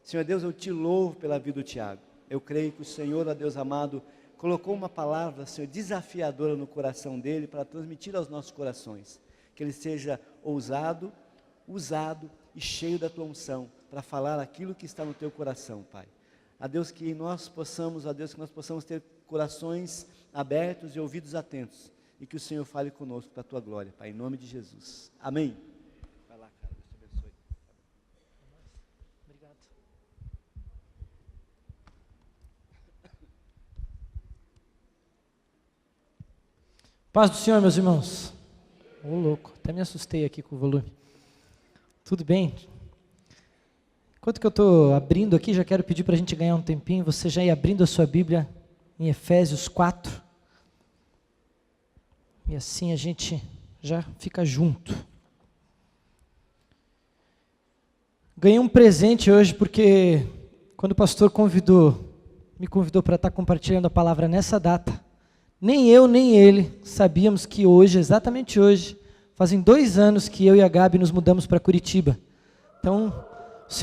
Senhor Deus, eu te louvo pela vida do Tiago. Eu creio que o Senhor, ó Deus amado, colocou uma palavra, Senhor, desafiadora no coração dele para transmitir aos nossos corações. Que ele seja ousado, usado e cheio da tua unção para falar aquilo que está no teu coração, Pai. A Deus que nós possamos, ter corações abertos e ouvidos atentos e que o Senhor fale conosco para a tua glória, Pai, em nome de Jesus. Amém. Vai lá, cara, Deus te abençoe. Obrigado. Paz do Senhor, meus irmãos. Ô louco, até me assustei aqui com o volume. Tudo bem? Enquanto que eu estou abrindo aqui, já quero pedir para a gente ganhar um tempinho, você já ir abrindo a sua Bíblia em Efésios 4. E assim a gente já fica junto. Ganhei um presente hoje porque quando o pastor me convidou para estar compartilhando a palavra nessa data, nem eu nem ele sabíamos que hoje, exatamente hoje, fazem 2 anos que eu e a Gabi nos mudamos para Curitiba. Então, o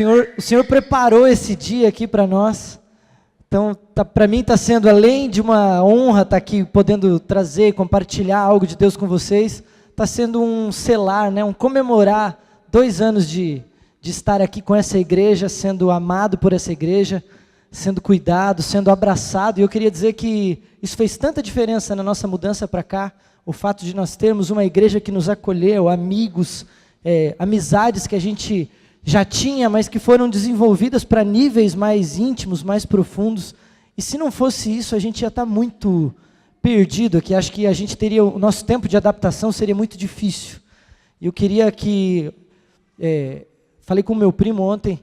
Senhor preparou esse dia aqui para nós. Então, para mim está sendo, além de uma honra estar aqui podendo trazer, compartilhar algo de Deus com vocês, está sendo um selar, né, um comemorar 2 anos de estar aqui com essa igreja, sendo amado por essa igreja, sendo cuidado, sendo abraçado. E eu queria dizer que isso fez tanta diferença na nossa mudança para cá, o fato de nós termos uma igreja que nos acolheu, amigos, amizades que a gente já tinha, mas que foram desenvolvidas para níveis mais íntimos, mais profundos. E se não fosse isso, a gente ia estar muito perdido aqui. Acho que o nosso tempo de adaptação seria muito difícil. E eu queria que, falei com o meu primo ontem,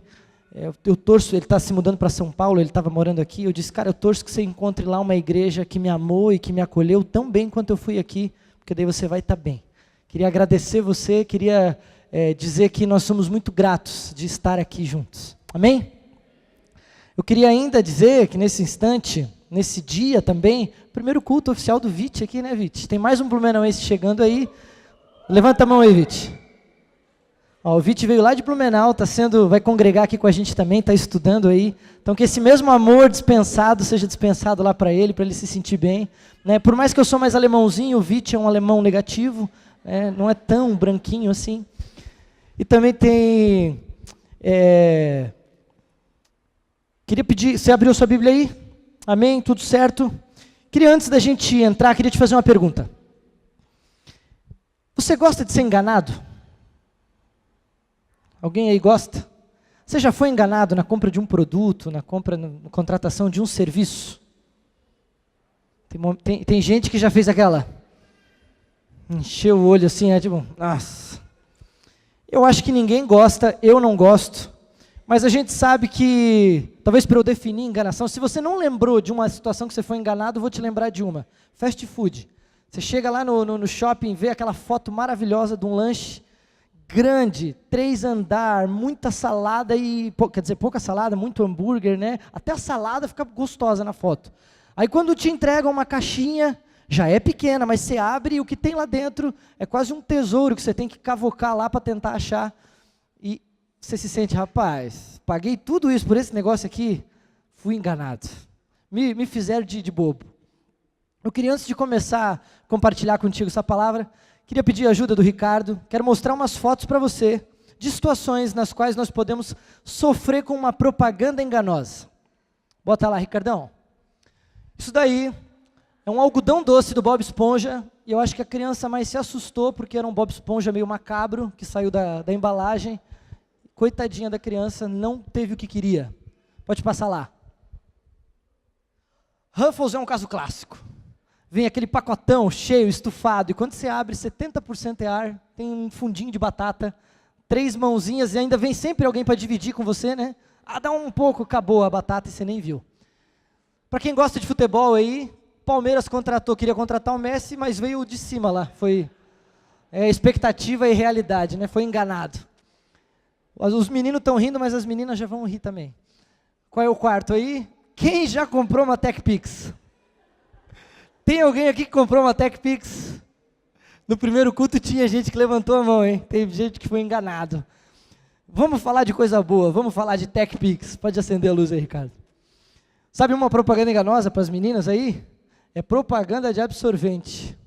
eu torço, ele está se mudando para São Paulo, ele estava morando aqui, eu disse, cara, eu torço que você encontre lá uma igreja que me amou e que me acolheu tão bem quanto eu fui aqui, porque daí você vai estar bem. Queria agradecer você, queria dizer que nós somos muito gratos de estar aqui juntos. Amém? Eu queria ainda dizer que nesse instante, nesse dia também, primeiro culto oficial do VIT aqui, né, VIT? Tem mais um blumenauense chegando aí. Levanta a mão aí, VIT. Ó, o VIT veio lá de Blumenau, vai congregar aqui com a gente também, está estudando aí. Então que esse mesmo amor dispensado seja dispensado lá para ele se sentir bem. Né? Por mais que eu sou mais alemãozinho, o VIT é um alemão negativo, não é tão branquinho assim. E também tem... Queria pedir... Você abriu sua Bíblia aí? Amém? Tudo certo? Queria, antes da gente entrar, queria te fazer uma pergunta. Você gosta de ser enganado? Alguém aí gosta? Você já foi enganado na compra de um produto, na contratação de um serviço? Tem gente que já fez aquela... Encheu o olho assim, tipo, nossa... Eu acho que ninguém gosta, eu não gosto, mas a gente sabe que, talvez para eu definir enganação, se você não lembrou de uma situação que você foi enganado, eu vou te lembrar de uma. Fast food. Você chega lá no shopping, vê aquela foto maravilhosa de um lanche grande, 3 andar, muita salada pouca salada, muito hambúrguer, né? Até a salada fica gostosa na foto. Aí quando te entregam uma caixinha, já é pequena, mas você abre e o que tem lá dentro é quase um tesouro que você tem que cavocar lá para tentar achar. E você se sente, rapaz, paguei tudo isso por esse negócio aqui, fui enganado. Me fizeram de bobo. Eu queria, antes de começar a compartilhar contigo essa palavra, queria pedir a ajuda do Ricardo. Quero mostrar umas fotos para você de situações nas quais nós podemos sofrer com uma propaganda enganosa. Bota lá, Ricardão. Isso daí é um algodão doce do Bob Esponja, e eu acho que a criança mais se assustou, porque era um Bob Esponja meio macabro, que saiu da embalagem. Coitadinha da criança, não teve o que queria. Pode passar lá. Ruffles é um caso clássico. Vem aquele pacotão cheio, estufado, e quando você abre, 70% é ar, tem um fundinho de batata, 3 mãozinhas, e ainda vem sempre alguém para dividir com você, né? Dá um pouco, acabou a batata e você nem viu. Para quem gosta de futebol aí, Palmeiras queria contratar o Messi, mas veio de cima lá, foi expectativa e realidade, né? Foi enganado. Os meninos estão rindo, mas as meninas já vão rir também. Qual é o quarto aí? Quem já comprou uma TechPix? Tem alguém aqui que comprou uma TechPix? No primeiro culto tinha gente que levantou a mão, hein? Tem gente que foi enganado. Vamos falar de coisa boa, vamos falar de TechPix. Pode acender a luz aí, Ricardo. Sabe uma propaganda enganosa para as meninas aí? É propaganda de absorvente,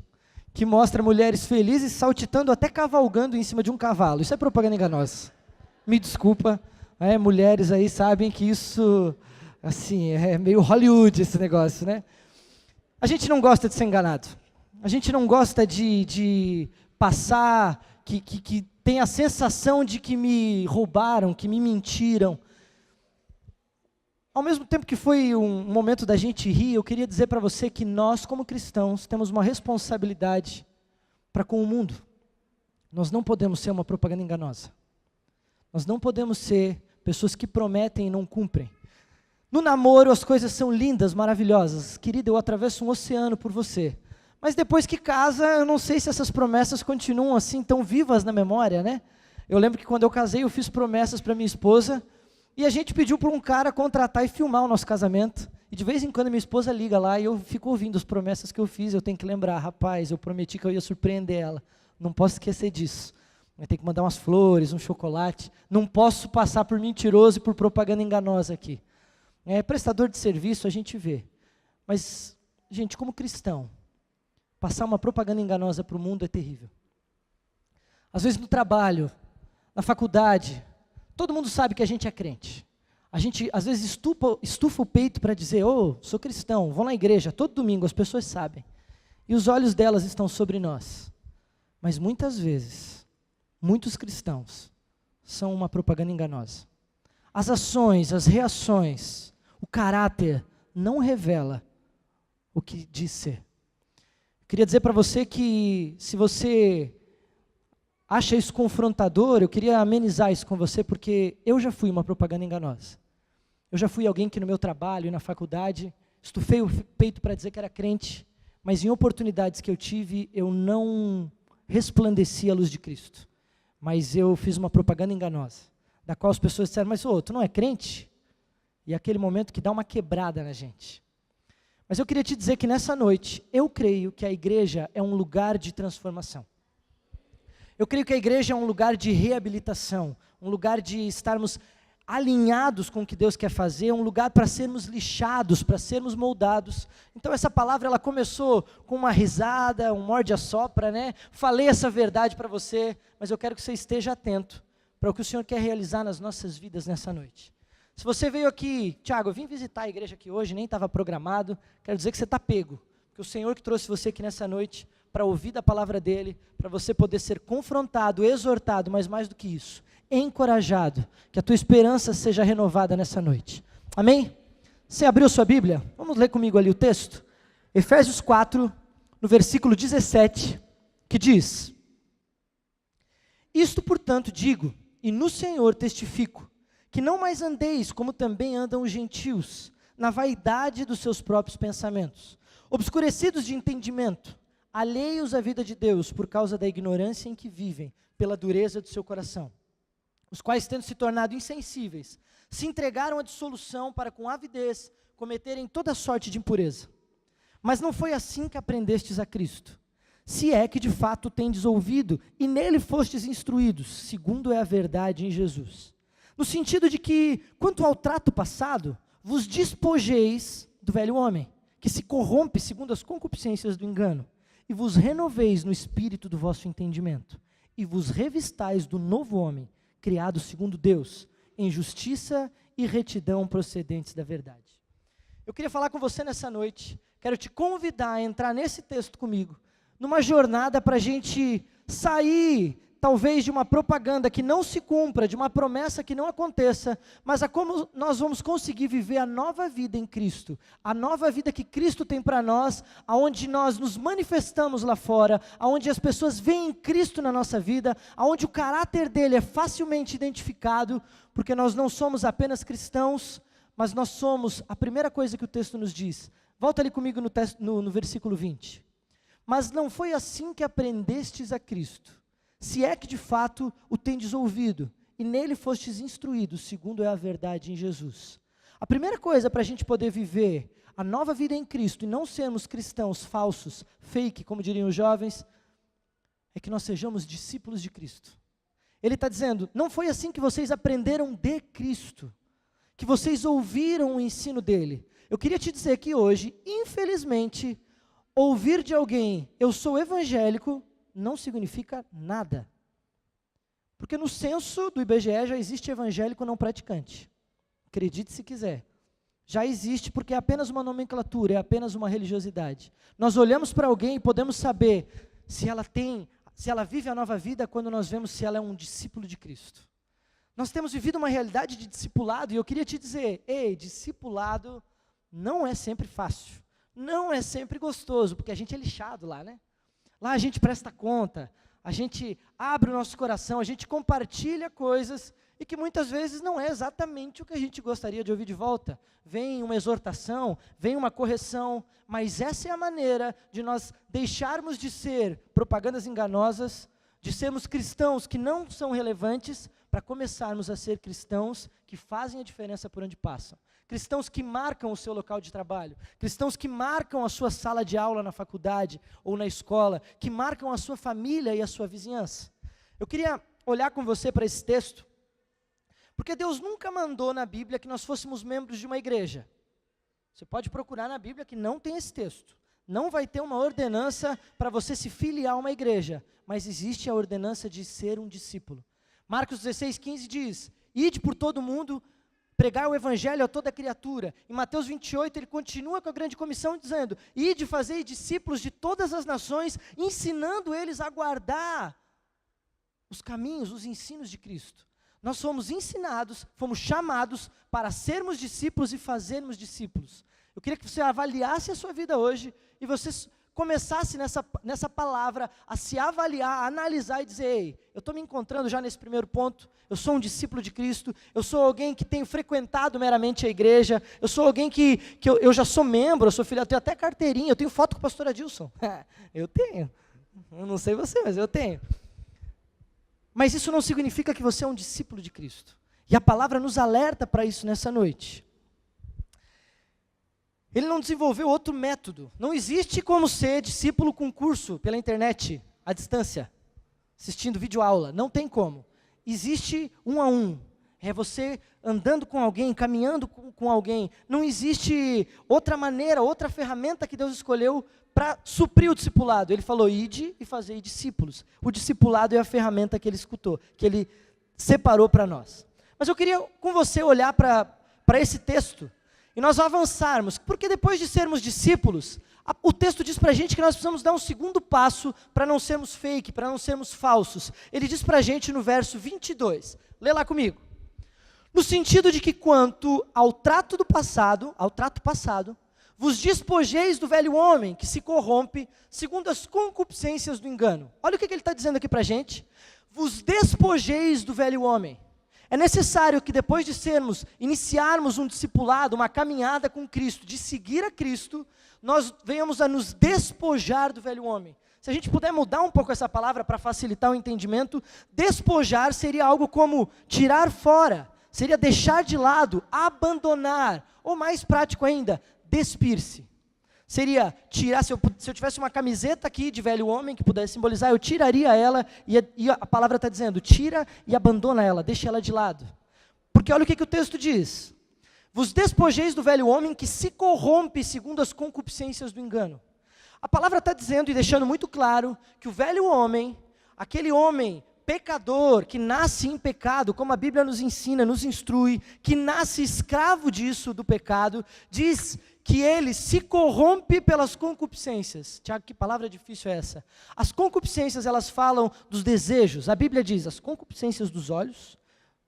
que mostra mulheres felizes saltitando, até cavalgando em cima de um cavalo. Isso é propaganda enganosa. Me desculpa, mulheres aí sabem que isso, assim, é meio Hollywood esse negócio, né? A gente não gosta de ser enganado. A gente não gosta de passar, que tem a sensação de que me roubaram, que me mentiram. Ao mesmo tempo que foi um momento da gente rir, eu queria dizer para você que nós, como cristãos, temos uma responsabilidade para com o mundo. Nós não podemos ser uma propaganda enganosa. Nós não podemos ser pessoas que prometem e não cumprem. No namoro as coisas são lindas, maravilhosas. Querida, eu atravesso um oceano por você. Mas depois que casa, eu não sei se essas promessas continuam assim tão vivas na memória, né? Eu lembro que quando eu casei, eu fiz promessas para minha esposa, e a gente pediu para um cara contratar e filmar o nosso casamento. E de vez em quando minha esposa liga lá e eu fico ouvindo as promessas que eu fiz, eu tenho que lembrar, rapaz, eu prometi que eu ia surpreender ela. Não posso esquecer disso. Eu tenho que mandar umas flores, um chocolate. Não posso passar por mentiroso e por propaganda enganosa aqui. Prestador de serviço a gente vê. Mas, gente, como cristão, passar uma propaganda enganosa para o mundo é terrível. Às vezes no trabalho, na faculdade, todo mundo sabe que a gente é crente. A gente às vezes estufa o peito para dizer, sou cristão, vou na igreja, todo domingo, as pessoas sabem. E os olhos delas estão sobre nós. Mas muitas vezes, muitos cristãos são uma propaganda enganosa. As ações, as reações, o caráter não revela o que diz ser. Queria dizer para você que, se você acha isso confrontador, eu queria amenizar isso com você, porque eu já fui uma propaganda enganosa. Eu já fui alguém que no meu trabalho e na faculdade, estufei o peito para dizer que era crente, mas em oportunidades que eu tive, eu não resplandeci a luz de Cristo. Mas eu fiz uma propaganda enganosa, da qual as pessoas disseram, mas tu não é crente? E é aquele momento que dá uma quebrada na gente. Mas eu queria te dizer que nessa noite, eu creio que a igreja é um lugar de transformação. Eu creio que a igreja é um lugar de reabilitação, um lugar de estarmos alinhados com o que Deus quer fazer, um lugar para sermos lixados, para sermos moldados. Então essa palavra, ela começou com uma risada, um morde-a-sopra, né? Falei essa verdade para você, mas eu quero que você esteja atento para o que o Senhor quer realizar nas nossas vidas nessa noite. Se você veio aqui, Tiago, eu vim visitar a igreja aqui hoje, nem estava programado, quero dizer que você está pego, porque o Senhor que trouxe você aqui nessa noite, para ouvir da palavra dEle, para você poder ser confrontado, exortado, mas mais do que isso, encorajado, que a tua esperança seja renovada nessa noite. Amém? Você abriu sua Bíblia? Vamos ler comigo ali o texto? Efésios 4, no versículo 17, que diz: Isto, portanto, digo, e no Senhor testifico, que não mais andeis como também andam os gentios, na vaidade dos seus próprios pensamentos, obscurecidos de entendimento, alheios à vida de Deus por causa da ignorância em que vivem, pela dureza do seu coração, os quais, tendo se tornado insensíveis, se entregaram à dissolução para com avidez cometerem toda sorte de impureza. Mas não foi assim que aprendestes a Cristo, se é que de fato tendes ouvido e nele fostes instruídos, segundo é a verdade em Jesus. No sentido de que, quanto ao trato passado, vos despojeis do velho homem, que se corrompe segundo as concupiscências do engano, e vos renoveis no espírito do vosso entendimento, e vos revistais do novo homem, criado segundo Deus, em justiça e retidão procedentes da verdade. Eu queria falar com você nessa noite, quero te convidar a entrar nesse texto comigo, numa jornada para a gente sair, talvez, de uma propaganda que não se cumpra, de uma promessa que não aconteça, mas a como nós vamos conseguir viver a nova vida em Cristo, a nova vida que Cristo tem para nós, aonde nós nos manifestamos lá fora, aonde as pessoas veem Cristo na nossa vida, aonde o caráter dele é facilmente identificado, porque nós não somos apenas cristãos, mas nós somos, a primeira coisa que o texto nos diz, volta ali comigo no versículo 20, mas não foi assim que aprendestes a Cristo, se é que de fato o tendes ouvido, e nele fostes instruídos, segundo é a verdade em Jesus. A primeira coisa para a gente poder viver a nova vida em Cristo, e não sermos cristãos falsos, fake, como diriam os jovens, é que nós sejamos discípulos de Cristo. Ele está dizendo, não foi assim que vocês aprenderam de Cristo, que vocês ouviram o ensino dele. Eu queria te dizer que hoje, infelizmente, ouvir de alguém, eu sou evangélico, não significa nada. Porque no censo do IBGE já existe evangélico não praticante. Acredite se quiser. Já existe porque é apenas uma nomenclatura, é apenas uma religiosidade. Nós olhamos para alguém e podemos saber se ela vive a nova vida quando nós vemos se ela é um discípulo de Cristo. Nós temos vivido uma realidade de discipulado e eu queria te dizer, discipulado não é sempre fácil, não é sempre gostoso, porque a gente é lixado lá, né? Lá a gente presta conta, a gente abre o nosso coração, a gente compartilha coisas e que muitas vezes não é exatamente o que a gente gostaria de ouvir de volta. Vem uma exortação, vem uma correção, mas essa é a maneira de nós deixarmos de ser propagandas enganosas, de sermos cristãos que não são relevantes, para começarmos a ser cristãos que fazem a diferença por onde passam. Cristãos que marcam o seu local de trabalho, cristãos que marcam a sua sala de aula na faculdade ou na escola, que marcam a sua família e a sua vizinhança. Eu queria olhar com você para esse texto, porque Deus nunca mandou na Bíblia que nós fôssemos membros de uma igreja. Você pode procurar na Bíblia que não tem esse texto. Não vai ter uma ordenança para você se filiar a uma igreja, mas existe a ordenança de ser um discípulo. Marcos 16:15 diz, ide por todo mundo, pregar o evangelho a toda criatura. Em Mateus 28, ele continua com a grande comissão dizendo, ide fazer discípulos de todas as nações, ensinando eles a guardar os caminhos, os ensinos de Cristo. Nós fomos ensinados, fomos chamados para sermos discípulos e fazermos discípulos. Eu queria que você avaliasse a sua vida hoje e você começasse nessa palavra a se avaliar, a analisar e dizer, ei, eu estou me encontrando já nesse primeiro ponto, eu sou um discípulo de Cristo, eu sou alguém que tenho frequentado meramente a igreja, eu sou alguém que eu já sou membro, eu sou filho, eu tenho até carteirinha, eu tenho foto com o pastor Adilson. Eu tenho, eu não sei você, mas eu tenho. Mas isso não significa que você é um discípulo de Cristo. E a palavra nos alerta para isso nessa noite. Ele não desenvolveu outro método. Não existe como ser discípulo com curso pela internet, à distância, assistindo videoaula. Não tem como. Existe um a um. É você andando com alguém, caminhando com alguém. Não existe outra maneira, outra ferramenta que Deus escolheu para suprir o discipulado. Ele falou, ide e fazei discípulos. O discipulado é a ferramenta que ele escutou, que ele separou para nós. Mas eu queria com você olhar para esse texto e nós avançarmos, porque depois de sermos discípulos, o texto diz para a gente que nós precisamos dar um segundo passo para não sermos fake, para não sermos falsos. Ele diz para a gente no verso 22, lê lá comigo. No sentido de que quanto ao trato passado, vos despojeis do velho homem que se corrompe segundo as concupiscências do engano. Olha o que ele está dizendo aqui para a gente. Vos despojeis do velho homem. É necessário que depois de iniciarmos um discipulado, uma caminhada com Cristo, de seguir a Cristo, nós venhamos a nos despojar do velho homem. Se a gente puder mudar um pouco essa palavra para facilitar o entendimento, despojar seria algo como tirar fora, seria deixar de lado, abandonar, ou mais prático ainda, despir-se. Seria tirar, se eu tivesse uma camiseta aqui de velho homem que pudesse simbolizar, eu tiraria ela e a palavra está dizendo, tira e abandona ela, deixa ela de lado. Porque olha o que o texto diz. Vos despojeis do velho homem que se corrompe segundo as concupiscências do engano. A palavra está dizendo e deixando muito claro que o velho homem, aquele homem pecador, que nasce em pecado, como a Bíblia nos ensina, nos instrui, que nasce escravo disso, do pecado, diz que ele se corrompe pelas concupiscências. Tiago, que palavra difícil é essa? As concupiscências, elas falam dos desejos. A Bíblia diz, as concupiscências dos olhos,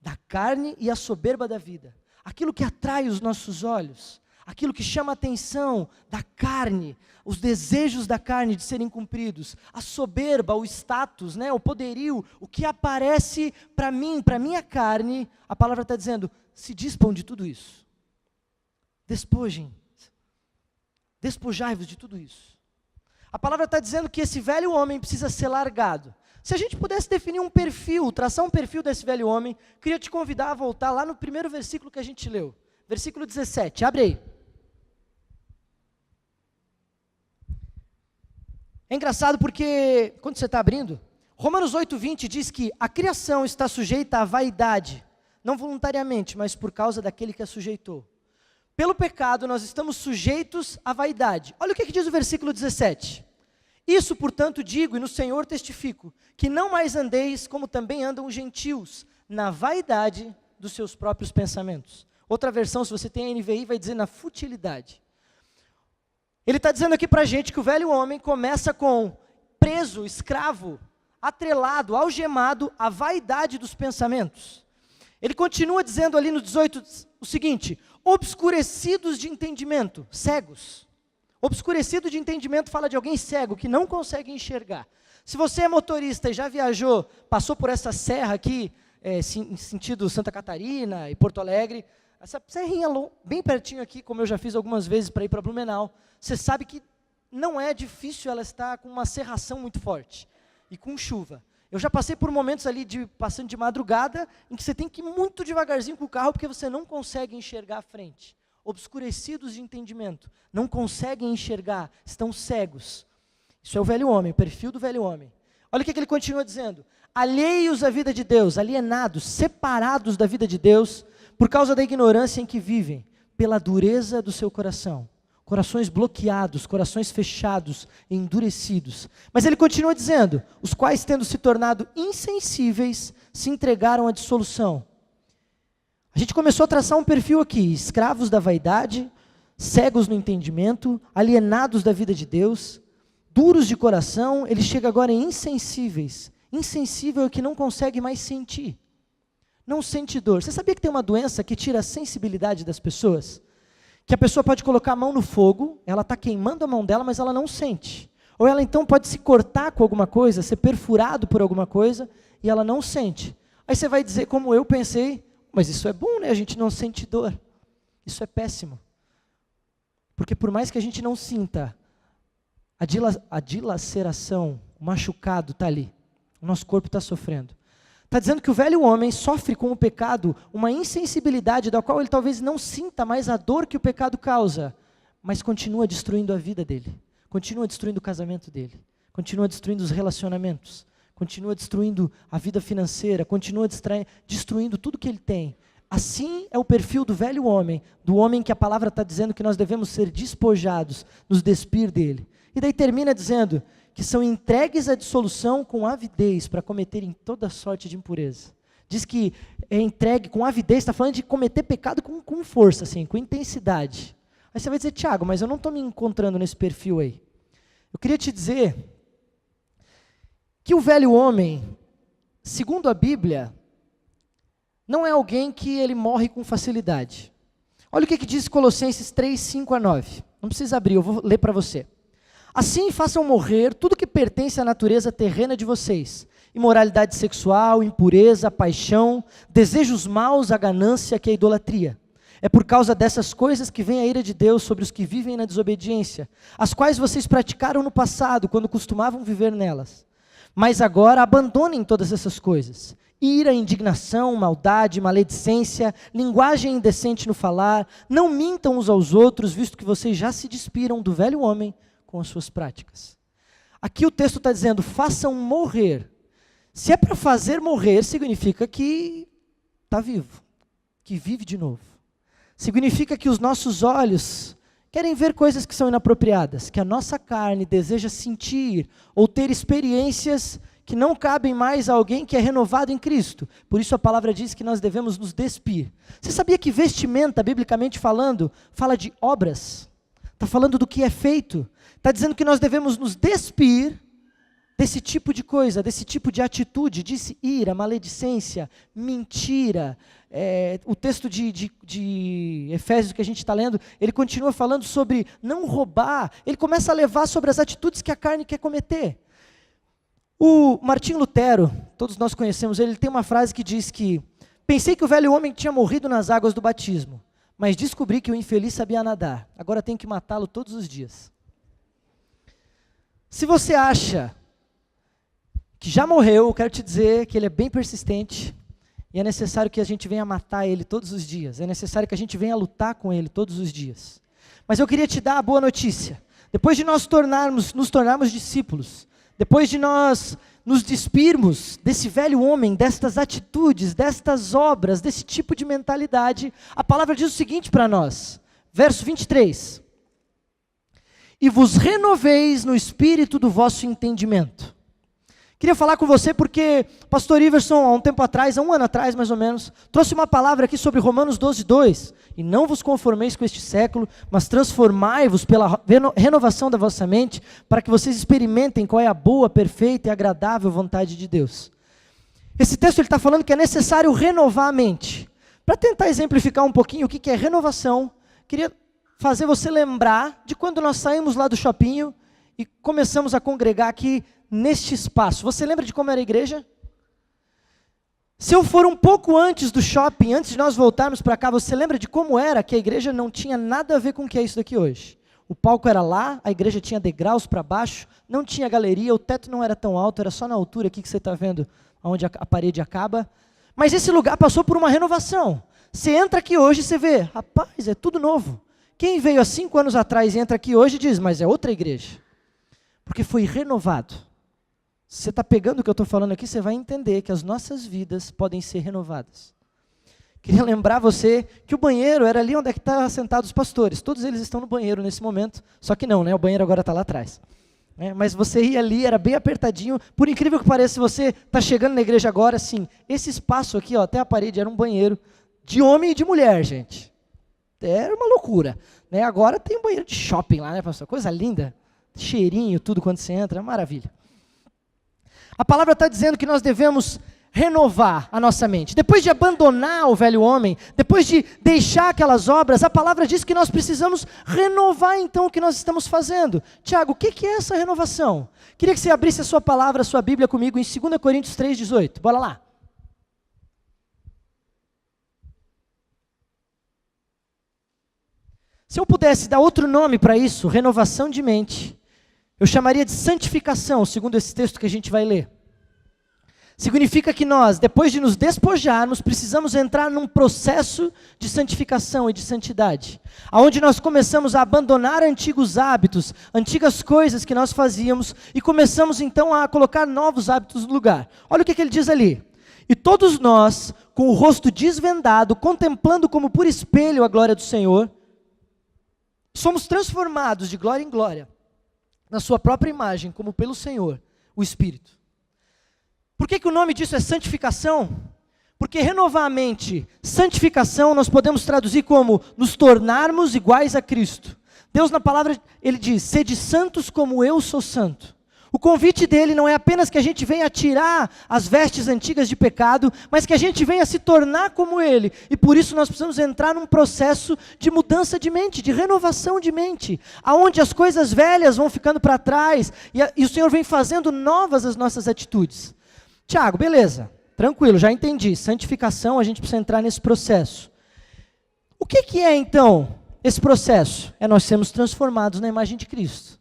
da carne e a soberba da vida. Aquilo que atrai os nossos olhos, aquilo que chama a atenção da carne, os desejos da carne de serem cumpridos, a soberba, o status, né, o poderio, o que aparece para mim, para minha carne, a palavra está dizendo, se dispam de tudo isso. Despojem. Despojai-vos de tudo isso. A palavra está dizendo que esse velho homem precisa ser largado. Se a gente pudesse definir um perfil, traçar um perfil desse velho homem, queria te convidar a voltar lá no primeiro versículo que a gente leu. Versículo 17, abre aí. É engraçado porque, quando você está abrindo, Romanos 8:20 diz que a criação está sujeita à vaidade, não voluntariamente, mas por causa daquele que a sujeitou. Pelo pecado, nós estamos sujeitos à vaidade. Olha o que diz o versículo 17. Isso, portanto, digo, e no Senhor testifico, que não mais andeis como também andam os gentios, na vaidade dos seus próprios pensamentos. Outra versão, se você tem a NVI, vai dizer na futilidade. Ele está dizendo aqui para a gente que o velho homem começa com preso, escravo, atrelado, algemado à vaidade dos pensamentos. Ele continua dizendo ali no 18 o seguinte: obscurecidos de entendimento, cegos. Obscurecido de entendimento fala de alguém cego, que não consegue enxergar. Se você é motorista e já viajou, passou por essa serra aqui, em sentido Santa Catarina e Porto Alegre, essa serrinha bem pertinho aqui, como eu já fiz algumas vezes para ir para Blumenau, você sabe que não é difícil ela estar com uma cerração muito forte e com chuva. Eu já passei por momentos ali, passando de madrugada, em que você tem que ir muito devagarzinho com o carro, porque você não consegue enxergar a frente. Obscurecidos de entendimento, não conseguem enxergar, estão cegos. Isso é o velho homem, o perfil do velho homem. Olha o que ele continua dizendo: alheios à vida de Deus, alienados, separados da vida de Deus, por causa da ignorância em que vivem, pela dureza do seu coração. Corações bloqueados, corações fechados, endurecidos. Mas ele continua dizendo: os quais, tendo se tornado insensíveis, se entregaram à dissolução. A gente começou a traçar um perfil aqui: escravos da vaidade, cegos no entendimento, alienados da vida de Deus, duros de coração. Ele chega agora em insensíveis. Insensível é o que não consegue mais sentir. Não sente dor. Você sabia que tem uma doença que tira a sensibilidade das pessoas? Que a pessoa pode colocar a mão no fogo, ela está queimando a mão dela, mas ela não sente. Ou ela então pode se cortar com alguma coisa, ser perfurado por alguma coisa, e ela não sente. Aí você vai dizer, como eu pensei: mas isso é bom, né? A gente não sente dor. Isso é péssimo. Porque por mais que a gente não sinta, a dilaceração, o machucado está ali. O nosso corpo está sofrendo. Está dizendo que o velho homem sofre com o pecado uma insensibilidade da qual ele talvez não sinta mais a dor que o pecado causa, mas continua destruindo a vida dele, continua destruindo o casamento dele, continua destruindo os relacionamentos, continua destruindo a vida financeira, continua destruindo tudo que ele tem. Assim é o perfil do velho homem, do homem que a palavra está dizendo que nós devemos ser despojados, nos despir dele. E daí termina dizendo que são entregues à dissolução com avidez para cometerem toda sorte de impureza. Diz que é entregue com avidez, está falando de cometer pecado com força, assim, com intensidade. Aí você vai dizer: Tiago, mas eu não estou me encontrando nesse perfil aí. Eu queria te dizer que o velho homem, segundo a Bíblia, não é alguém que ele morre com facilidade. Olha o que diz Colossenses 3, 5-9. Não precisa abrir, eu vou ler para você. Assim façam morrer tudo que pertence à natureza terrena de vocês: imoralidade sexual, impureza, paixão, desejos maus, a ganância, que é a idolatria. É por causa dessas coisas que vem a ira de Deus sobre os que vivem na desobediência, as quais vocês praticaram no passado, quando costumavam viver nelas. Mas agora abandonem todas essas coisas: ira, indignação, maldade, maledicência, linguagem indecente no falar. Não mintam uns aos outros, visto que vocês já se despiram do velho homem com as suas práticas. Aqui o texto está dizendo: façam morrer. Se é para fazer morrer, significa que está vivo, que vive de novo. Significa que os nossos olhos querem ver coisas que são inapropriadas, que a nossa carne deseja sentir ou ter experiências que não cabem mais a alguém que é renovado em Cristo. Por isso a palavra diz que nós devemos nos despir. Você sabia que vestimenta, biblicamente falando, fala de obras? Está falando do que é feito. Está dizendo que nós devemos nos despir desse tipo de coisa, desse tipo de atitude, disse ira, maledicência, mentira. O texto de Efésios que a gente está lendo, ele continua falando sobre não roubar. Ele começa a levar sobre as atitudes que a carne quer cometer. O Martinho Lutero, todos nós conhecemos ele tem uma frase que diz que: pensei que o velho homem tinha morrido nas águas do batismo, mas descobri que o infeliz sabia nadar. Agora tenho que matá-lo todos os dias. Se você acha que já morreu, eu quero te dizer que ele é bem persistente e é necessário que a gente venha matar ele todos os dias. É necessário que a gente venha lutar com ele todos os dias. Mas eu queria te dar a boa notícia. Depois de nós nos tornarmos discípulos, depois de nós nos despirmos desse velho homem, destas atitudes, destas obras, desse tipo de mentalidade, a palavra diz o seguinte para nós, verso 23. E vos renoveis no espírito do vosso entendimento. Queria falar com você porque o pastor Iverson, há um tempo atrás, há um ano atrás mais ou menos, trouxe uma palavra aqui sobre Romanos 12:2. E não vos conformeis com este século, mas transformai-vos pela renovação da vossa mente, para que vocês experimentem qual é a boa, perfeita e agradável vontade de Deus. Esse texto ele está falando que é necessário renovar a mente. Para tentar exemplificar um pouquinho o que é renovação, queria fazer você lembrar de quando nós saímos lá do shopping e começamos a congregar aqui neste espaço. Você lembra de como era a igreja? Se eu for um pouco antes do shopping, antes de nós voltarmos para cá, você lembra de como era que a igreja não tinha nada a ver com o que é isso daqui hoje? O palco era lá, a igreja tinha degraus para baixo, não tinha galeria, o teto não era tão alto, era só na altura aqui que você está vendo, onde a parede acaba. Mas esse lugar passou por uma renovação. Você entra aqui hoje e você vê, rapaz, é tudo novo. Quem veio há 5 anos atrás e entra aqui hoje diz, mas é outra igreja. Porque foi renovado. Se você está pegando o que eu estou falando aqui, você vai entender que as nossas vidas podem ser renovadas. Queria lembrar você que o banheiro era ali onde é que estão sentados os pastores. Todos eles estão no banheiro nesse momento, só que não, né? O banheiro agora está lá atrás. Mas você ia ali, era bem apertadinho. Por incrível que pareça, se você está chegando na igreja agora, assim, esse espaço aqui, ó, até a parede, era um banheiro de homem e de mulher, gente. Era uma loucura. Né? Agora tem um banheiro de shopping lá, né, pastor? Coisa linda. Cheirinho, tudo quando você entra, maravilha. A palavra está dizendo que nós devemos renovar a nossa mente. Depois de abandonar o velho homem, depois de deixar aquelas obras, a palavra diz que nós precisamos renovar então o que nós estamos fazendo. Tiago, o que é essa renovação? Queria que você abrisse a sua palavra, a sua Bíblia comigo em 2 Coríntios 3:18. Bora lá. Se eu pudesse dar outro nome para isso, renovação de mente, eu chamaria de santificação, segundo esse texto que a gente vai ler. Significa que nós, depois de nos despojarmos, precisamos entrar num processo de santificação e de santidade, onde nós começamos a abandonar antigos hábitos, antigas coisas que nós fazíamos, e começamos então a colocar novos hábitos no lugar. Olha o que ele diz ali. E todos nós, com o rosto desvendado, contemplando como por espelho a glória do Senhor, somos transformados de glória em glória, na sua própria imagem, como pelo Senhor, o Espírito. Por que o nome disso é santificação? Porque renovar a mente, santificação, nós podemos traduzir como nos tornarmos iguais a Cristo. Deus na palavra, Ele diz, sede santos como eu sou santo. O convite dele não é apenas que a gente venha tirar as vestes antigas de pecado, mas que a gente venha se tornar como ele. E por isso nós precisamos entrar num processo de mudança de mente, de renovação de mente, aonde as coisas velhas vão ficando para trás e o Senhor vem fazendo novas as nossas atitudes. Tiago, beleza, tranquilo, já entendi. Santificação, a gente precisa entrar nesse processo. O que é então esse processo? É nós sermos transformados na imagem de Cristo.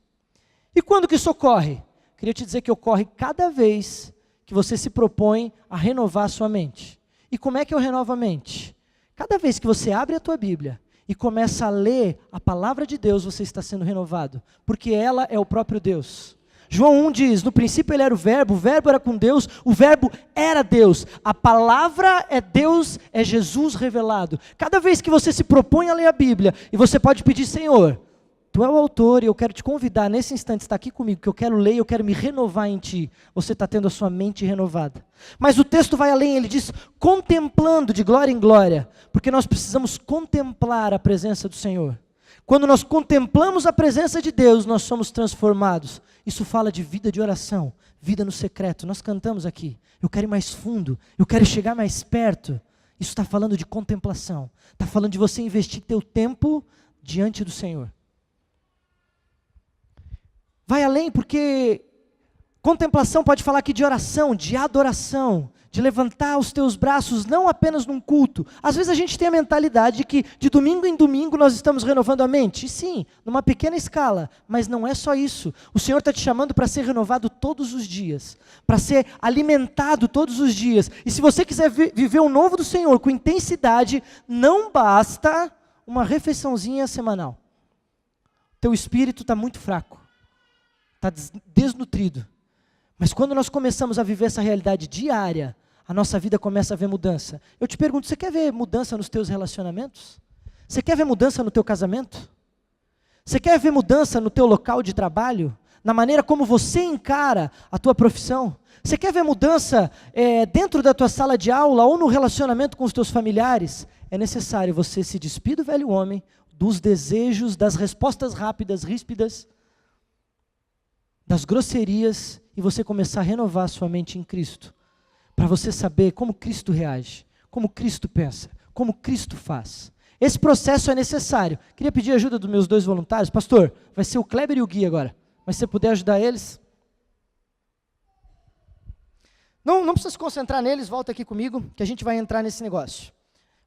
E quando que isso ocorre? Queria te dizer que ocorre cada vez que você se propõe a renovar a sua mente. E como é que eu renovo a mente? Cada vez que você abre a tua Bíblia e começa a ler a palavra de Deus, você está sendo renovado, porque ela é o próprio Deus. João 1 diz, no princípio ele era o verbo era com Deus, o verbo era Deus. A palavra é Deus, é Jesus revelado. Cada vez que você se propõe a ler a Bíblia, e você pode pedir, Senhor, Tu é o autor e eu quero te convidar nesse instante, está aqui comigo, que eu quero ler, eu quero me renovar em Ti. Você está tendo a sua mente renovada. Mas o texto vai além, ele diz, contemplando de glória em glória, porque nós precisamos contemplar a presença do Senhor. Quando nós contemplamos a presença de Deus, nós somos transformados. Isso fala de vida de oração, vida no secreto. Nós cantamos aqui, eu quero ir mais fundo, eu quero chegar mais perto. Isso está falando de contemplação, está falando de você investir teu tempo diante do Senhor. Vai além porque contemplação pode falar aqui de oração, de adoração, de levantar os teus braços não apenas num culto. Às vezes a gente tem a mentalidade de que de domingo em domingo nós estamos renovando a mente. E sim, numa pequena escala, mas não é só isso. O Senhor está te chamando para ser renovado todos os dias, para ser alimentado todos os dias. E se você quiser viver o novo do Senhor com intensidade, não basta uma refeiçãozinha semanal. Teu espírito está muito fraco. Está desnutrido. Mas quando nós começamos a viver essa realidade diária, a nossa vida começa a ver mudança. Eu te pergunto, você quer ver mudança nos teus relacionamentos? Você quer ver mudança no teu casamento? Você quer ver mudança no teu local de trabalho? Na maneira como você encara a tua profissão? Você quer ver mudança dentro da tua sala de aula ou no relacionamento com os teus familiares? É necessário você se despir do velho homem, dos desejos, das respostas rápidas, ríspidas, das grosserias, e você começar a renovar a sua mente em Cristo, para você saber como Cristo reage, como Cristo pensa, como Cristo faz. Esse processo é necessário. Queria pedir a ajuda dos meus 2 voluntários. Pastor, vai ser o Kleber e o Gui agora, mas se você puder ajudar eles. Não precisa se concentrar neles, volta aqui comigo, que a gente vai entrar nesse negócio.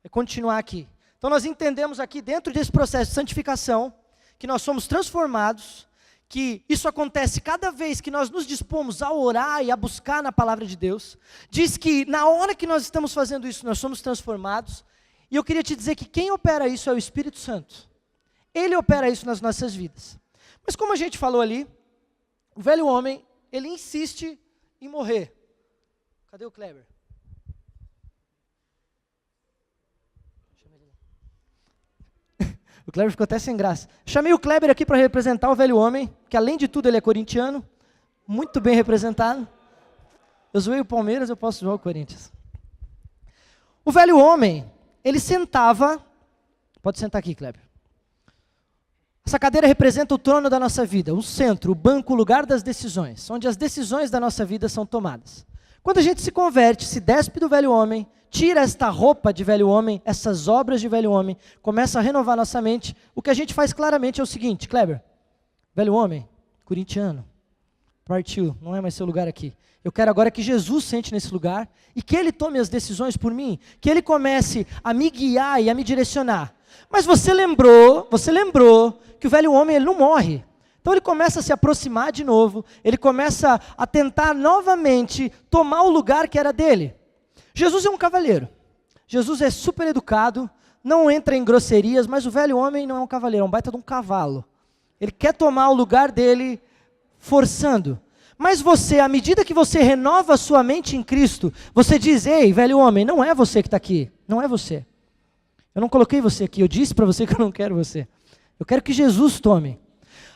Vai continuar aqui. Então nós entendemos aqui, dentro desse processo de santificação, que nós somos transformados, que isso acontece cada vez que nós nos dispomos a orar e a buscar na palavra de Deus. Diz que na hora que nós estamos fazendo isso, nós somos transformados. E eu queria te dizer que quem opera isso é o Espírito Santo. Ele opera isso nas nossas vidas. Mas como a gente falou ali, o velho homem, ele insiste em morrer. Cadê o Kleber? O Kleber ficou até sem graça. Chamei o Kleber aqui para representar o velho homem, que além de tudo ele é corintiano, muito bem representado. Eu zoei o Palmeiras, eu posso zoar o Corinthians. O velho homem, ele sentava, pode sentar aqui, Kleber. Essa cadeira representa o trono da nossa vida, o centro, o banco, o lugar das decisões, onde as decisões da nossa vida são tomadas. Quando a gente se converte, se despe do velho homem, tira esta roupa de velho homem, essas obras de velho homem, começa a renovar nossa mente, o que a gente faz claramente é o seguinte, Kleber, velho homem, corintiano, partiu, não é mais seu lugar aqui. Eu quero agora que Jesus sente nesse lugar e que Ele tome as decisões por mim, que Ele comece a me guiar e a me direcionar. Mas você lembrou que o velho homem ele não morre. Então ele começa a se aproximar de novo, ele começa a tentar novamente tomar o lugar que era dele. Jesus é um cavalheiro, Jesus é super educado, não entra em grosserias, mas o velho homem não é um cavaleiro, é um baita de um cavalo. Ele quer tomar o lugar dele forçando. Mas você, à medida que você renova a sua mente em Cristo, você diz, ei, velho homem, não é você que está aqui, não é você. Eu não coloquei você aqui, eu disse para você que eu não quero você. Eu quero que Jesus tome.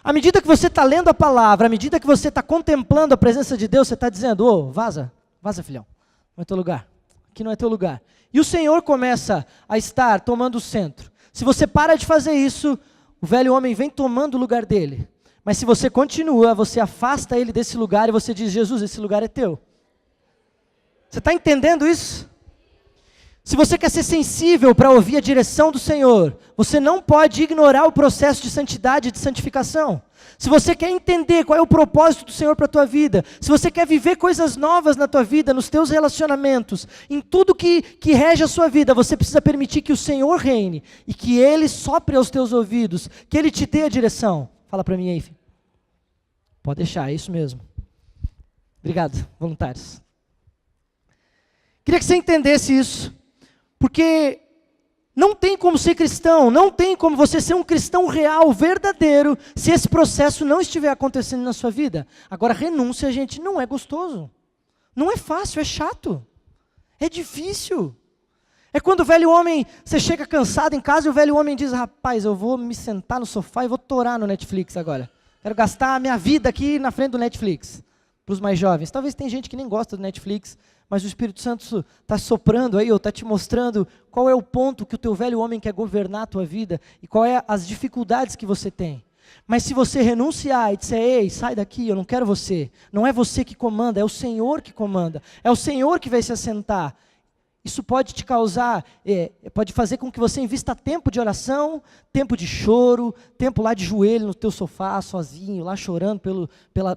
À medida que você está lendo a palavra, à medida que você está contemplando a presença de Deus, você está dizendo, ô, vaza, filhão, não é teu lugar, aqui não é teu lugar. E o Senhor começa a estar tomando o centro. Se você para de fazer isso, o velho homem vem tomando o lugar dele. Mas se você continua, você afasta ele desse lugar e você diz, Jesus, esse lugar é teu. Você está entendendo isso? Se você quer ser sensível para ouvir a direção do Senhor, você não pode ignorar o processo de santidade e de santificação. Se você quer entender qual é o propósito do Senhor para a tua vida, se você quer viver coisas novas na tua vida, nos teus relacionamentos, em tudo que rege a sua vida, você precisa permitir que o Senhor reine e que Ele sopre aos teus ouvidos, que Ele te dê a direção. Fala para mim aí, filho. Pode deixar, é isso mesmo. Obrigado, voluntários. Queria que você entendesse isso. Porque não tem como ser cristão, não tem como você ser um cristão real, verdadeiro, se esse processo não estiver acontecendo na sua vida. Agora, renúncia, gente, não é gostoso. Não é fácil, é chato. É difícil. É quando o velho homem, você chega cansado em casa e o velho homem diz, rapaz, eu vou me sentar no sofá e vou torar no Netflix agora. Quero gastar a minha vida aqui na frente do Netflix. Para os mais jovens. Talvez tem gente que nem gosta do Netflix, mas o Espírito Santo está soprando aí, ou está te mostrando qual é o ponto que o teu velho homem quer governar a tua vida, e qual é as dificuldades que você tem. Mas se você renunciar e disser, ei, sai daqui, eu não quero você, não é você que comanda, é o Senhor que comanda, é o Senhor que vai se assentar. Isso pode te causar, pode fazer com que você invista tempo de oração, tempo de choro, tempo lá de joelho no teu sofá, sozinho, lá chorando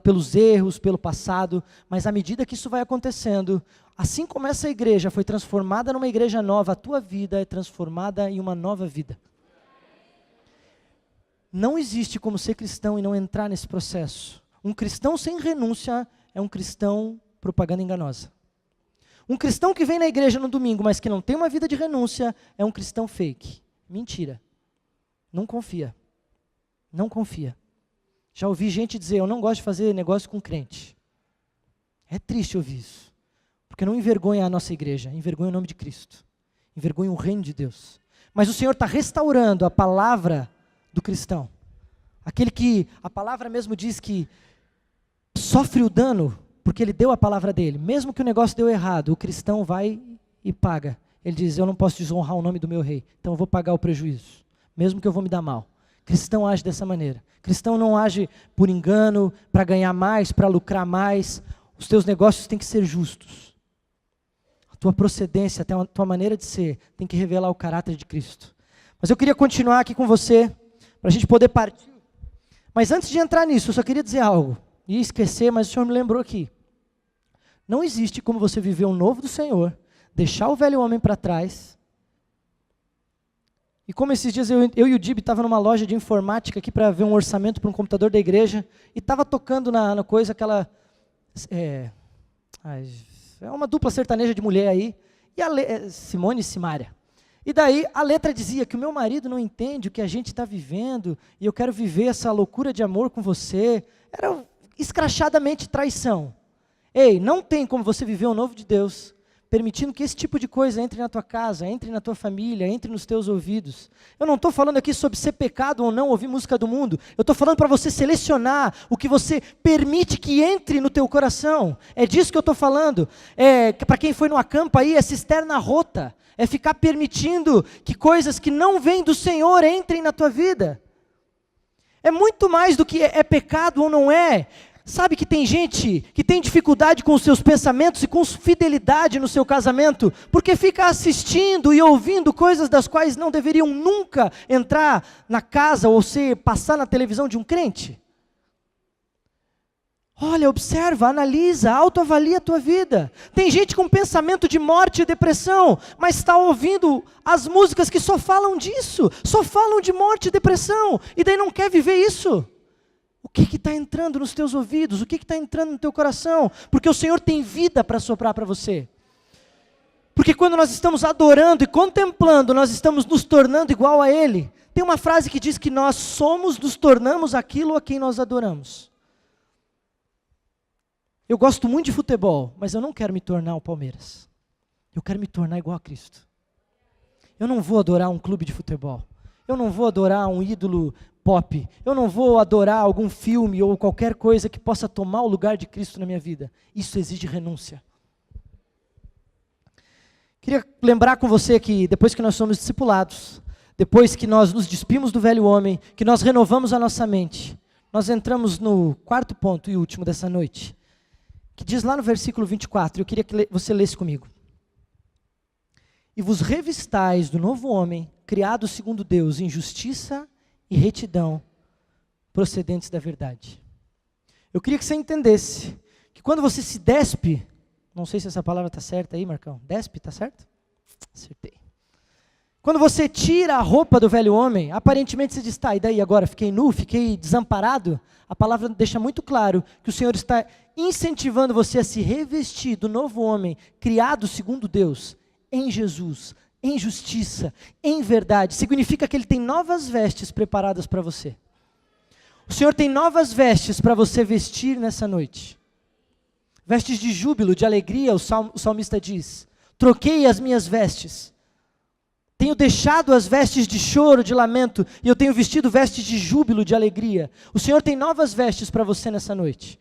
pelos erros, pelo passado. Mas à medida que isso vai acontecendo, assim como essa igreja foi transformada numa igreja nova, a tua vida é transformada em uma nova vida. Não existe como ser cristão e não entrar nesse processo. Um cristão sem renúncia é um cristão propaganda enganosa. Um cristão que vem na igreja no domingo, mas que não tem uma vida de renúncia, é um cristão fake. Mentira. Não confia. Não confia. Já ouvi gente dizer, eu não gosto de fazer negócio com crente. É triste ouvir isso, porque não envergonha a nossa igreja, envergonha o nome de Cristo, envergonha o reino de Deus. Mas o Senhor está restaurando a palavra do cristão. Aquele que a palavra mesmo diz que sofre o dano porque ele deu a palavra dele. Mesmo que o negócio deu errado, o cristão vai e paga. Ele diz, eu não posso desonrar o nome do meu rei, então eu vou pagar o prejuízo, mesmo que eu vou me dar mal. Cristão age dessa maneira. Cristão não age por engano, para ganhar mais, para lucrar mais. Os teus negócios têm que ser justos. A tua procedência, até a tua maneira de ser, tem que revelar o caráter de Cristo. Mas eu queria continuar aqui com você, para a gente poder partir. Mas antes de entrar nisso, eu só queria dizer algo. Ia esquecer, mas o Senhor me lembrou aqui. Não existe como você viver um novo do Senhor, deixar o velho homem para trás. E como esses dias eu e o Dib estavam numa loja de informática aqui para ver um orçamento para um computador da igreja, e estava tocando na coisa aquela... É uma dupla sertaneja de mulher aí, e Simone e Simária. E daí a letra dizia que o meu marido não entende o que a gente está vivendo, e eu quero viver essa loucura de amor com você. Era escrachadamente traição. Ei, não tem como você viver o novo de Deus, permitindo que esse tipo de coisa entre na tua casa, entre na tua família, entre nos teus ouvidos. Eu não estou falando aqui sobre ser pecado ou não ouvir música do mundo. Eu estou falando para você selecionar o que você permite que entre no teu coração. É disso que eu estou falando. Para quem foi no acampa aí, é cisterna rota. É ficar permitindo que coisas que não vêm do Senhor entrem na tua vida. É muito mais do que é pecado ou não é. Sabe que tem gente que tem dificuldade com os seus pensamentos e com fidelidade no seu casamento, porque fica assistindo e ouvindo coisas das quais não deveriam nunca entrar na casa ou passar na televisão de um crente? Olha, observa, analisa, autoavalia a tua vida. Tem gente com pensamento de morte e depressão, mas está ouvindo as músicas que só falam disso, só falam de morte e depressão, e daí não quer viver isso. O que está entrando nos teus ouvidos? O que está entrando no teu coração? Porque o Senhor tem vida para soprar para você. Porque quando nós estamos adorando e contemplando, nós estamos nos tornando igual a Ele. Tem uma frase que diz que nós nos tornamos aquilo a quem nós adoramos. Eu gosto muito de futebol, mas eu não quero me tornar o Palmeiras. Eu quero me tornar igual a Cristo. Eu não vou adorar um clube de futebol. Eu não vou adorar um ídolo pop. Eu não vou adorar algum filme ou qualquer coisa que possa tomar o lugar de Cristo na minha vida. Isso exige renúncia. Queria lembrar com você que depois que nós somos discipulados, depois que nós nos despimos do velho homem, que nós renovamos a nossa mente, nós entramos no quarto ponto e último dessa noite, que diz lá no versículo 24, eu queria que você lesse comigo. E vos revistais do novo homem, criado segundo Deus, em justiça e retidão, procedentes da verdade. Eu queria que você entendesse que quando você se despe, não sei se essa palavra está certa aí, Marcão, despe, está certo? Acertei. Quando você tira a roupa do velho homem, aparentemente você diz, tá, e daí agora? Fiquei nu, fiquei desamparado? A palavra deixa muito claro que o Senhor está incentivando você a se revestir do novo homem, criado segundo Deus, em Jesus, em justiça, em verdade. Significa que Ele tem novas vestes preparadas para você. O Senhor tem novas vestes para você vestir nessa noite. Vestes de júbilo, de alegria, o salmista diz. Troquei as minhas vestes. Tenho deixado as vestes de choro, de lamento, e eu tenho vestido vestes de júbilo, de alegria. O Senhor tem novas vestes para você nessa noite.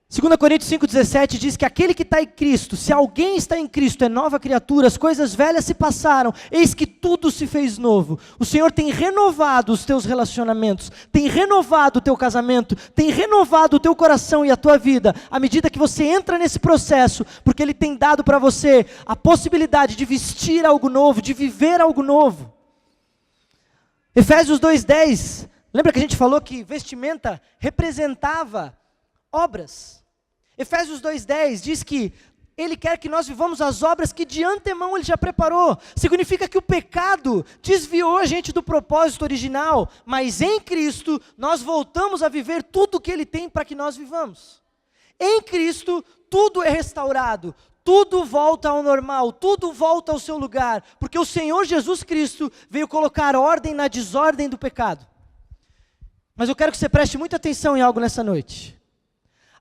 2 Coríntios 5,17 diz que aquele que está em Cristo, se alguém está em Cristo, é nova criatura, as coisas velhas se passaram, eis que tudo se fez novo. O Senhor tem renovado os teus relacionamentos, tem renovado o teu casamento, tem renovado o teu coração e a tua vida, à medida que você entra nesse processo, porque Ele tem dado para você a possibilidade de vestir algo novo, de viver algo novo. Efésios 2,10, lembra que a gente falou que vestimenta representava obras? Efésios 2,10 diz que Ele quer que nós vivamos as obras que de antemão Ele já preparou. Significa que o pecado desviou a gente do propósito original, mas em Cristo nós voltamos a viver tudo o que Ele tem para que nós vivamos. Em Cristo tudo é restaurado, tudo volta ao normal, tudo volta ao seu lugar, porque o Senhor Jesus Cristo veio colocar ordem na desordem do pecado. Mas eu quero que você preste muita atenção em algo nessa noite.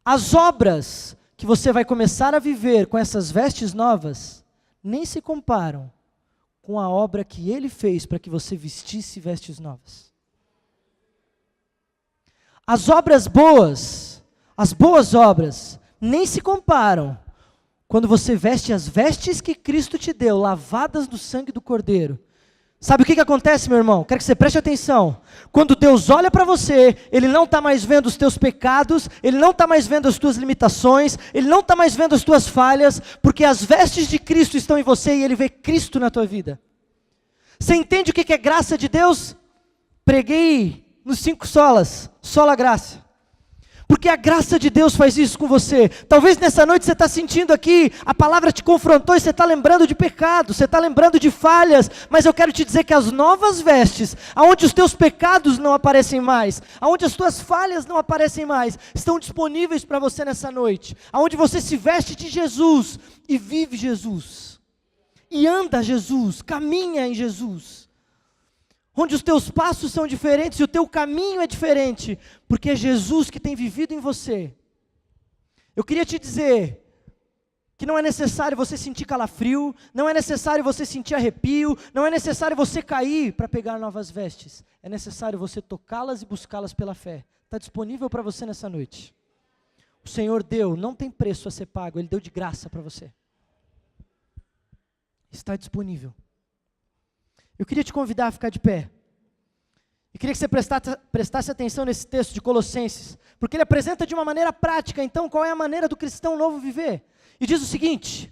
As obras que você vai começar a viver com essas vestes novas, nem se comparam com a obra que Ele fez para que você vestisse vestes novas. As obras boas, as boas obras, nem se comparam quando você veste as vestes que Cristo te deu, lavadas no sangue do Cordeiro. Sabe o que acontece, meu irmão? Quero que você preste atenção. Quando Deus olha para você, Ele não está mais vendo os teus pecados, Ele não está mais vendo as tuas limitações, Ele não está mais vendo as tuas falhas, porque as vestes de Cristo estão em você e Ele vê Cristo na tua vida. Você entende o que é graça de Deus? Preguei nos 5 solas, sola graça. Porque a graça de Deus faz isso com você. Talvez nessa noite você está sentindo aqui, a palavra te confrontou e você está lembrando de pecado, você está lembrando de falhas, mas eu quero te dizer que as novas vestes, aonde os teus pecados não aparecem mais, aonde as tuas falhas não aparecem mais, estão disponíveis para você nessa noite, aonde você se veste de Jesus e vive Jesus, e anda Jesus, caminha em Jesus. Onde os teus passos são diferentes e o teu caminho é diferente, porque é Jesus que tem vivido em você. Eu queria te dizer que não é necessário você sentir calafrio, não é necessário você sentir arrepio, não é necessário você cair para pegar novas vestes. É necessário você tocá-las e buscá-las pela fé. Está disponível para você nessa noite. O Senhor deu, não tem preço a ser pago, Ele deu de graça para você. Está disponível. Eu queria te convidar a ficar de pé. Eu queria que você prestasse atenção nesse texto de Colossenses, porque ele apresenta de uma maneira prática, então, qual é a maneira do cristão novo viver. E diz o seguinte,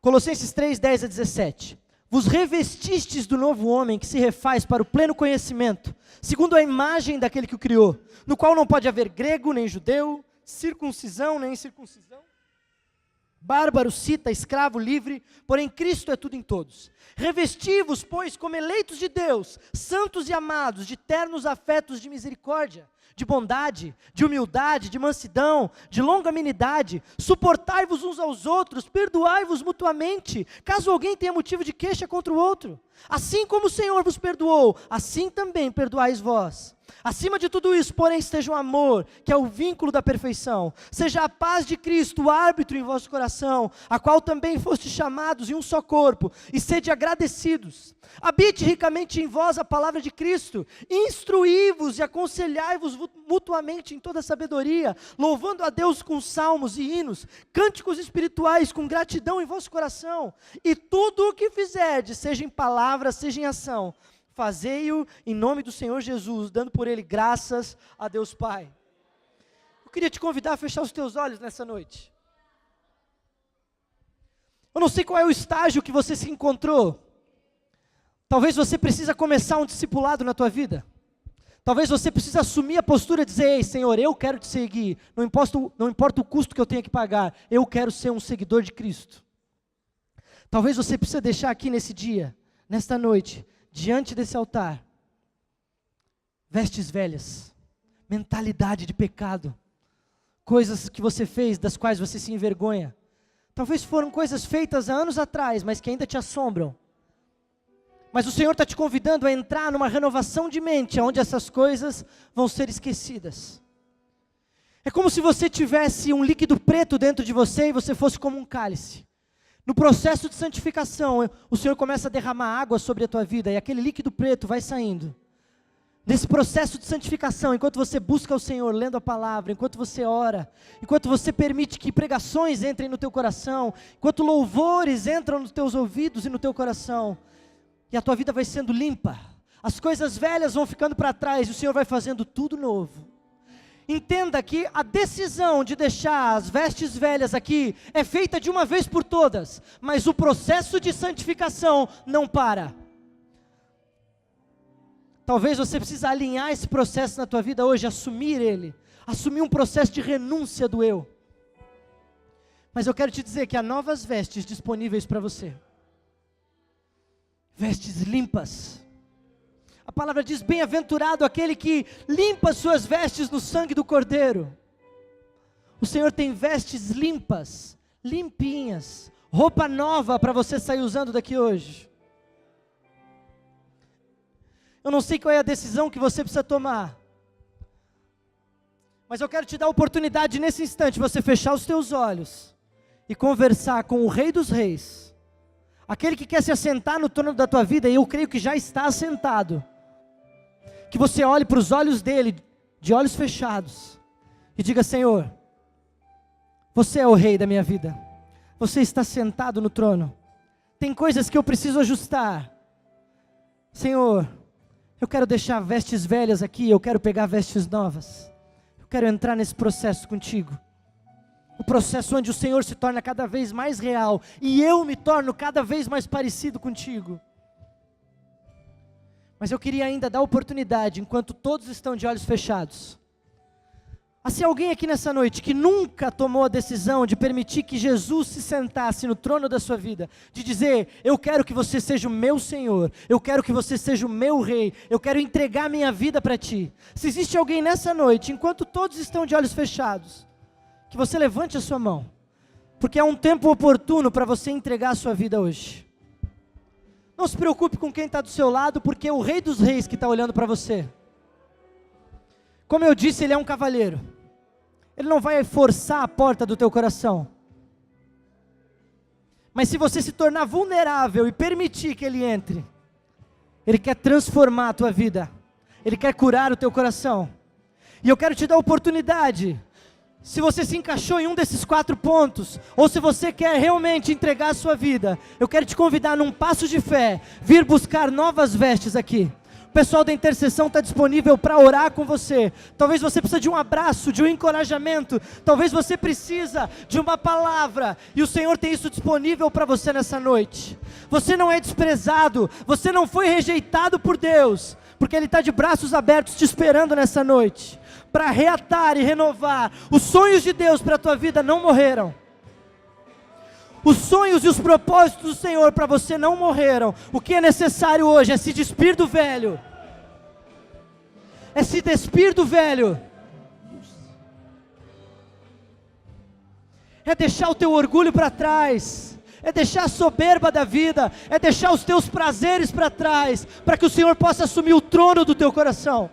Colossenses 3, 10 a 17. Vos revestistes do novo homem que se refaz para o pleno conhecimento, segundo a imagem daquele que o criou, no qual não pode haver grego nem judeu, circuncisão nem incircuncisão, bárbaro, cita, escravo, livre, porém Cristo é tudo em todos. Revesti-vos, pois, como eleitos de Deus, santos e amados, de ternos afetos de misericórdia, de bondade, de humildade, de mansidão, de longanimidade, suportai-vos uns aos outros, perdoai-vos mutuamente, caso alguém tenha motivo de queixa contra o outro. Assim como o Senhor vos perdoou, assim também perdoais vós. Acima de tudo isso, porém, esteja o amor, que é o vínculo da perfeição. Seja a paz de Cristo o árbitro em vosso coração, a qual também fostes chamados em um só corpo, e sede agradecidos. Habite ricamente em vós a palavra de Cristo, instruí-vos e aconselhai-vos mutuamente em toda sabedoria, louvando a Deus com salmos e hinos, cânticos espirituais com gratidão em vosso coração. E tudo o que fizerdes, seja em palavra, seja em ação, fazei-o em nome do Senhor Jesus, dando por Ele graças a Deus Pai. Eu queria te convidar a fechar os teus olhos nessa noite. Eu não sei qual é o estágio que você se encontrou. Talvez você precisa começar um discipulado na tua vida. Talvez você precise assumir a postura e dizer, ei Senhor, eu quero te seguir, não importa o custo que eu tenha que pagar, eu quero ser um seguidor de Cristo. Talvez você precise deixar aqui nesse dia, nesta noite, diante desse altar, vestes velhas, mentalidade de pecado, coisas que você fez, das quais você se envergonha. Talvez foram coisas feitas há anos atrás, mas que ainda te assombram. Mas o Senhor está te convidando a entrar numa renovação de mente, onde essas coisas vão ser esquecidas. É como se você tivesse um líquido preto dentro de você e você fosse como um cálice. No processo de santificação, o Senhor começa a derramar água sobre a tua vida e aquele líquido preto vai saindo. Nesse processo de santificação, enquanto você busca o Senhor, lendo a palavra, enquanto você ora, enquanto você permite que pregações entrem no teu coração, enquanto louvores entram nos teus ouvidos e no teu coração, e a tua vida vai sendo limpa, as coisas velhas vão ficando para trás e o Senhor vai fazendo tudo novo. Entenda que a decisão de deixar as vestes velhas aqui é feita de uma vez por todas, mas o processo de santificação não para. Talvez você precise alinhar esse processo na tua vida hoje, assumir ele, assumir um processo de renúncia do eu. Mas eu quero te dizer que há novas vestes disponíveis para você. Vestes limpas. A palavra diz, bem-aventurado aquele que limpa suas vestes no sangue do Cordeiro. O Senhor tem vestes limpas, limpinhas, roupa nova para você sair usando daqui hoje. Eu não sei qual é a decisão que você precisa tomar, Mas eu quero te dar a oportunidade nesse instante, você fechar os teus olhos e conversar com o Rei dos Reis, aquele que quer se assentar no trono da tua vida, e eu creio que já está assentado. Que você olhe para os olhos dele, de olhos fechados, e diga: Senhor, você é o Rei da minha vida, você está sentado no trono, tem coisas que eu preciso ajustar. Senhor, eu quero deixar vestes velhas aqui, eu quero pegar vestes novas. Eu quero entrar nesse processo contigo. O processo onde o Senhor se torna cada vez mais real e eu me torno cada vez mais parecido contigo. Mas eu queria ainda dar oportunidade, enquanto todos estão de olhos fechados, a se alguém aqui nessa noite que nunca tomou a decisão de permitir que Jesus se sentasse no trono da sua vida, de dizer: eu quero que você seja o meu Senhor, eu quero que você seja o meu Rei, eu quero entregar minha vida para ti. Se existe alguém nessa noite, enquanto todos estão de olhos fechados, que você levante a sua mão, porque é um tempo oportuno para você entregar a sua vida hoje. Não se preocupe com quem está do seu lado, porque é o Rei dos Reis que está olhando para você. Como eu disse, ele é um cavalheiro. Ele não vai forçar a porta do teu coração. Mas se você se tornar vulnerável e permitir que ele entre, ele quer transformar a tua vida. Ele quer curar o teu coração. E eu quero te dar a oportunidade. Se você se encaixou em um desses 4 pontos, ou se você quer realmente entregar a sua vida, eu quero te convidar num passo de fé, vir buscar novas vestes aqui. O pessoal da intercessão está disponível para orar com você. Talvez você precise de um abraço, de um encorajamento. Talvez você precisa de uma palavra. E o Senhor tem isso disponível para você nessa noite. Você não é desprezado. Você não foi rejeitado por Deus. Porque Ele está de braços abertos te esperando nessa noite. Para reatar e renovar. Os sonhos de Deus para a tua vida não morreram. Os sonhos e os propósitos do Senhor para você não morreram. O que é necessário hoje é se despir do velho. É se despir do velho. É deixar o teu orgulho para trás. É deixar a soberba da vida. É deixar os teus prazeres para trás. Para que o Senhor possa assumir o trono do teu coração.